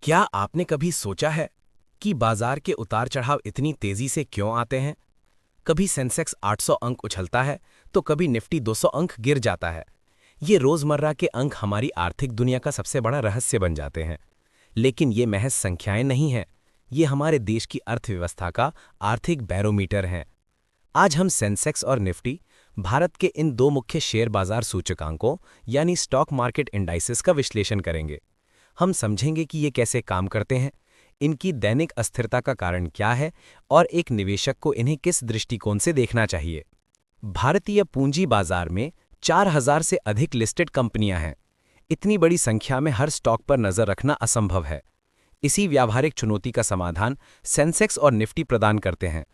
क्या आपने कभी सोचा है कि बाजार के उतार चढ़ाव इतनी तेजी से क्यों आते हैं? कभी सेंसेक्स 800 अंक उछलता है तो कभी निफ्टी 200 अंक गिर जाता है। ये रोजमर्रा के अंक हमारी आर्थिक दुनिया का सबसे बड़ा रहस्य बन जाते हैं। लेकिन ये महज संख्याएं नहीं हैं, ये हमारे देश की अर्थव्यवस्था का आर्थिक बैरोमीटर हैं। आज हम सेंसेक्स और निफ्टी, भारत के इन दो मुख्य शेयर बाजार सूचकांकों यानी स्टॉक मार्केट इंडाइसेस का विश्लेषण करेंगे। हम समझेंगे कि ये कैसे काम करते हैं, इनकी दैनिक अस्थिरता का कारण क्या है और एक निवेशक को इन्हें किस दृष्टिकोण से देखना चाहिए। भारतीय पूंजी बाजार में 4000 से अधिक लिस्टेड कंपनियां हैं। इतनी बड़ी संख्या में हर स्टॉक पर नजर रखना असंभव है। इसी व्यावहारिक चुनौती का समाधान सेंसेक्स और निफ्टी प्रदान करते हैं।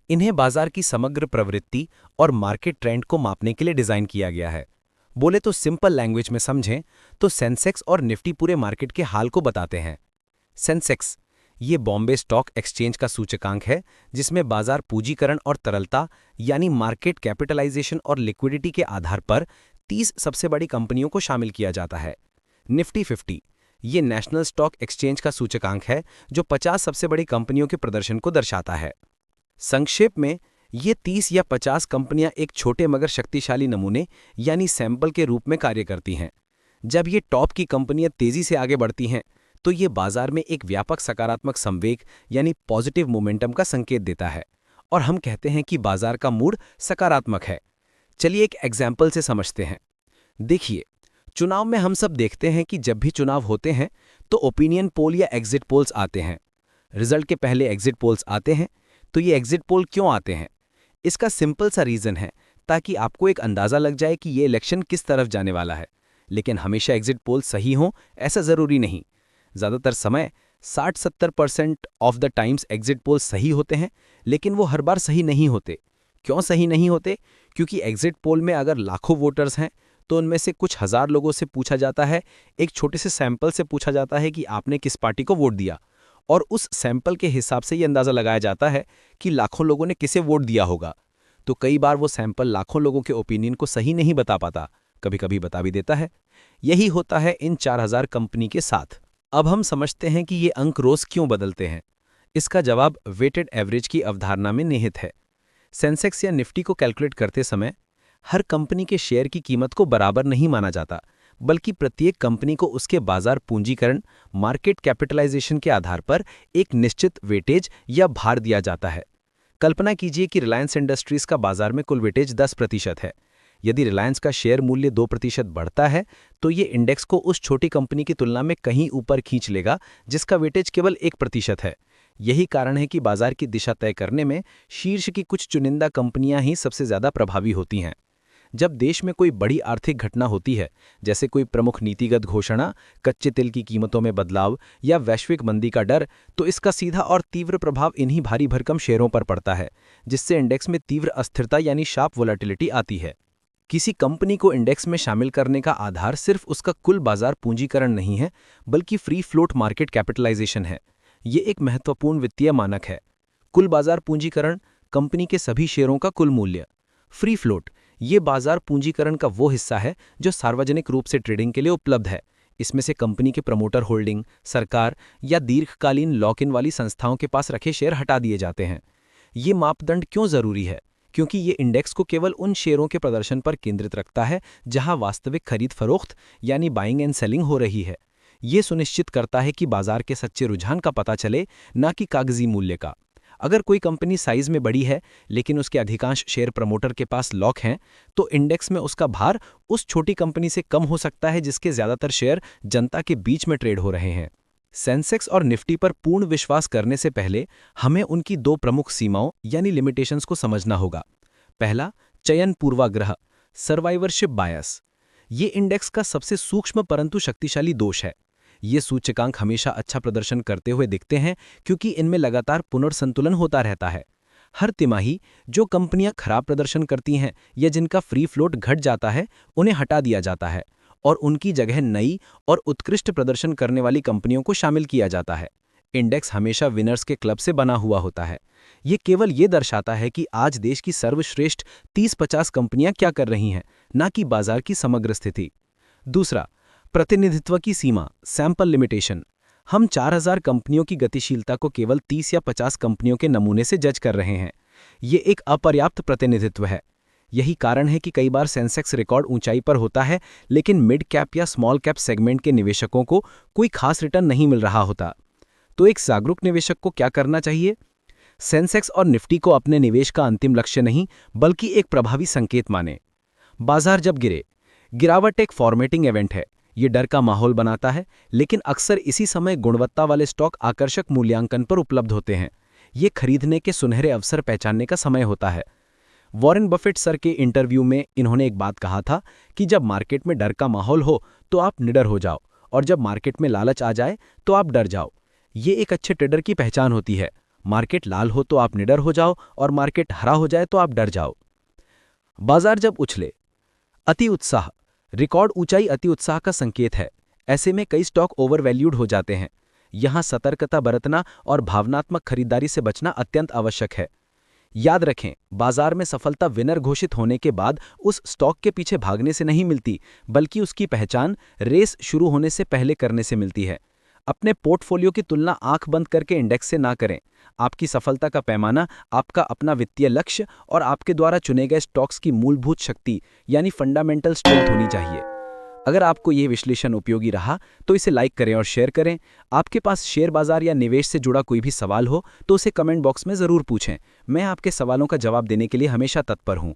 इन्हें बाजार की समग्र प्रवृत्ति और मार्केट ट्रेंड को मापने के लिए डिजाइन किया गया है। बोले तो सिंपल लैंग्वेज में समझें तो सेंसेक्स और निफ्टी पूरे मार्केट के हाल को बताते हैं। सेंसेक्स ये बॉम्बे स्टॉक एक्सचेंज का सूचकांक है, जिसमें बाजार पूंजीकरण और तरलता यानी मार्केट कैपिटलाइजेशन और लिक्विडिटी के आधार पर 30 सबसे बड़ी कंपनियों को शामिल किया जाता है। निफ्टी 50 ये नेशनल स्टॉक एक्सचेंज का सूचकांक है, जो 50 सबसे बड़ी कंपनियों के प्रदर्शन को दर्शाता है। संक्षेप में, ये 30 या 50 कंपनियां एक छोटे मगर शक्तिशाली नमूने यानी सैंपल के रूप में कार्य करती हैं। जब ये टॉप की कंपनियां तेजी से आगे बढ़ती हैं, तो ये बाजार में एक व्यापक सकारात्मक संवेग यानी पॉजिटिव मोमेंटम का संकेत देता है और हम कहते हैं कि बाजार का मूड सकारात्मक है। चलिए एक एग्जाम्पल से समझते हैं। देखिए, चुनाव में हम सब देखते हैं कि जब भी चुनाव होते हैं तो ओपिनियन पोल या एग्जिट पोल्स आते हैं। रिजल्ट के पहले एग्जिट पोल्स आते हैं। तो ये एग्जिट पोल क्यों आते हैं? इसका सिंपल सा रीजन है ताकि आपको एक अंदाजा लग जाए कि ये इलेक्शन किस तरफ जाने वाला है। लेकिन हमेशा एग्जिट पोल सही हो ऐसा जरूरी नहीं। ज्यादातर समय 60-70% of the times exit poll सही होते हैं, लेकिन वो हर बार सही नहीं होते। क्यों सही नहीं होते? क्योंकि एग्जिट पोल में अगर लाखों वोटर्स हैं तो उनमें से कुछ हजार लोगों से पूछा जाता है, एक छोटे से सैंपल से पूछा जाता है कि आपने किस पार्टी को वोट दिया, और उस सैंपल के हिसाब से ये अंदाजा लगाया जाता है कि लाखों लोगों ने किसे वोट दिया होगा। तो कई बार वो सैंपल लाखों लोगों के ओपिनियन को सही नहीं बता पाता, कभी कभी बता भी देता है। यही होता है इन 4000 कंपनी के साथ। अब हम समझते हैं कि ये अंक रोज क्यों बदलते हैं। इसका जवाब वेटेड एवरेज की अवधारणा में निहित है। सेंसेक्स या निफ्टी को कैलकुलेट करते समय हर कंपनी के शेयर की कीमत को बराबर नहीं माना जाता, बल्कि प्रत्येक कंपनी को उसके बाजार पूंजीकरण मार्केट कैपिटलाइजेशन के आधार पर एक निश्चित वेटेज या भार दिया जाता है। कल्पना कीजिए कि रिलायंस इंडस्ट्रीज का बाजार में कुल वेटेज 10% है। यदि रिलायंस का शेयर मूल्य 2% बढ़ता है तो ये इंडेक्स को उस छोटी कंपनी की तुलना में कहीं ऊपर खींच लेगा जिसका वेटेज केवल 1% है। यही कारण है कि बाजार की दिशा तय करने में शीर्ष की कुछ चुनिंदा कंपनियां ही सबसे ज्यादा प्रभावी होती हैं। जब देश में कोई बड़ी आर्थिक घटना होती है, जैसे कोई प्रमुख नीतिगत घोषणा, कच्चे तेल की कीमतों में बदलाव या वैश्विक मंदी का डर, तो इसका सीधा और तीव्र प्रभाव इन्हीं भारी भरकम शेयरों पर पड़ता है, जिससे इंडेक्स में तीव्र अस्थिरता यानी शार्प वोलेटिलिटी आती है। किसी कंपनी को इंडेक्स में शामिल करने का आधार सिर्फ उसका कुल बाजार पूंजीकरण नहीं है, बल्कि फ्री फ्लोट मार्केट कैपिटलाइजेशन है। ये एक महत्वपूर्ण वित्तीय मानक है। कुल बाजार पूंजीकरण कंपनी के सभी शेयरों का कुल मूल्य। फ्री फ्लोट ये बाजार पूंजीकरण का वो हिस्सा है जो सार्वजनिक रूप से ट्रेडिंग के लिए उपलब्ध है। इसमें से कंपनी के प्रमोटर होल्डिंग, सरकार या दीर्घकालीन लॉक इन वाली संस्थाओं के पास रखे शेयर हटा दिए जाते हैं। ये मापदंड क्यों जरूरी है? क्योंकि ये इंडेक्स को केवल उन शेयरों के प्रदर्शन पर केंद्रित रखता है जहां वास्तविक खरीद फरोख्त यानी बाइंग एंड सेलिंग हो रही है। ये सुनिश्चित करता है कि बाजार के सच्चे रुझान का पता चले, न कि कागजी मूल्य का। अगर कोई कंपनी साइज में बड़ी है लेकिन उसके अधिकांश शेयर प्रमोटर के पास लॉक हैं, तो इंडेक्स में उसका भार उस छोटी कंपनी से कम हो सकता है जिसके ज्यादातर शेयर जनता के बीच में ट्रेड हो रहे हैं। सेंसेक्स और निफ्टी पर पूर्ण विश्वास करने से पहले हमें उनकी दो प्रमुख सीमाओं यानी लिमिटेशंस को समझना होगा। पहला, चयन पूर्वाग्रह, सर्वाइवरशिप बायस। ये इंडेक्स का सबसे सूक्ष्म परंतु शक्तिशाली दोष है। ये सूचकांक हमेशा अच्छा प्रदर्शन करते हुए दिखते हैं क्योंकि इनमें लगातार पुनर्संतुलन होता रहता है। हर तिमाही जो कंपनियां खराब प्रदर्शन करती हैं या जिनका फ्री फ्लोट घट जाता है, उन्हें हटा दिया जाता है और उनकी जगह नई और उत्कृष्ट प्रदर्शन करने वाली कंपनियों को शामिल किया जाता है। इंडेक्स हमेशा विनर्स के क्लब से बना हुआ होता है। ये केवल ये दर्शाता है कि आज देश की सर्वश्रेष्ठ 30-50 कंपनियां क्या कर रही हैं, ना कि बाजार की समग्र स्थिति। दूसरा, प्रतिनिधित्व की सीमा, सैंपल लिमिटेशन। हम 4000 कंपनियों की गतिशीलता को केवल 30 या 50 कंपनियों के नमूने से जज कर रहे हैं। ये एक अपर्याप्त प्रतिनिधित्व है। यही कारण है कि कई बार सेंसेक्स रिकॉर्ड ऊंचाई पर होता है, लेकिन मिड कैप या स्मॉल कैप सेगमेंट के निवेशकों को कोई खास रिटर्न नहीं मिल रहा होता। तो एक जागरूक निवेशक को क्या करना चाहिए? सेंसेक्स और निफ्टी को अपने निवेश का अंतिम लक्ष्य नहीं, बल्कि एक प्रभावी संकेत माने। बाजार जब गिरावट एक फॉर्मेटिंग इवेंट है। ये डर का माहौल बनाता है, लेकिन अक्सर इसी समय गुणवत्ता वाले स्टॉक आकर्षक मूल्यांकन पर उपलब्ध होते हैं। ये खरीदने के सुनहरे अवसर पहचानने का समय होता है। वॉरेन बफेट सर के इंटरव्यू में इन्होंने एक बात कहा था कि जब मार्केट में डर का माहौल हो तो आप निडर हो जाओ, और जब मार्केट में लालच आ जाए तो आप डर जाओ। ये एक अच्छे ट्रेडर की पहचान होती है। मार्केट लाल हो तो आप निडर हो जाओ, और मार्केट हरा हो जाए तो आप डर जाओ। बाजार जब उछले, अति उत्साह, रिकॉर्ड ऊंचाई अति उत्साह का संकेत है। ऐसे में कई स्टॉक ओवरवैल्यूड हो जाते हैं। यहां सतर्कता बरतना और भावनात्मक खरीदारी से बचना अत्यंत आवश्यक है। याद रखें, बाजार में सफलता विनर घोषित होने के बाद उस स्टॉक के पीछे भागने से नहीं मिलती, बल्कि उसकी पहचान रेस शुरू होने से पहले करने से मिलती है। अपने पोर्टफोलियो की तुलना आंख बंद करके इंडेक्स से ना करें। आपकी सफलता का पैमाना आपका अपना वित्तीय लक्ष्य और आपके द्वारा चुने गए स्टॉक्स की मूलभूत शक्ति यानी फंडामेंटल स्ट्रेंथ होनी चाहिए। अगर आपको ये विश्लेषण उपयोगी रहा तो इसे लाइक करें और शेयर करें। आपके पास शेयर बाजार या निवेश से जुड़ा कोई भी सवाल हो तो उसे कमेंट बॉक्स में ज़रूर पूछें। मैं आपके सवालों का जवाब देने के लिए हमेशा तत्पर हूँ।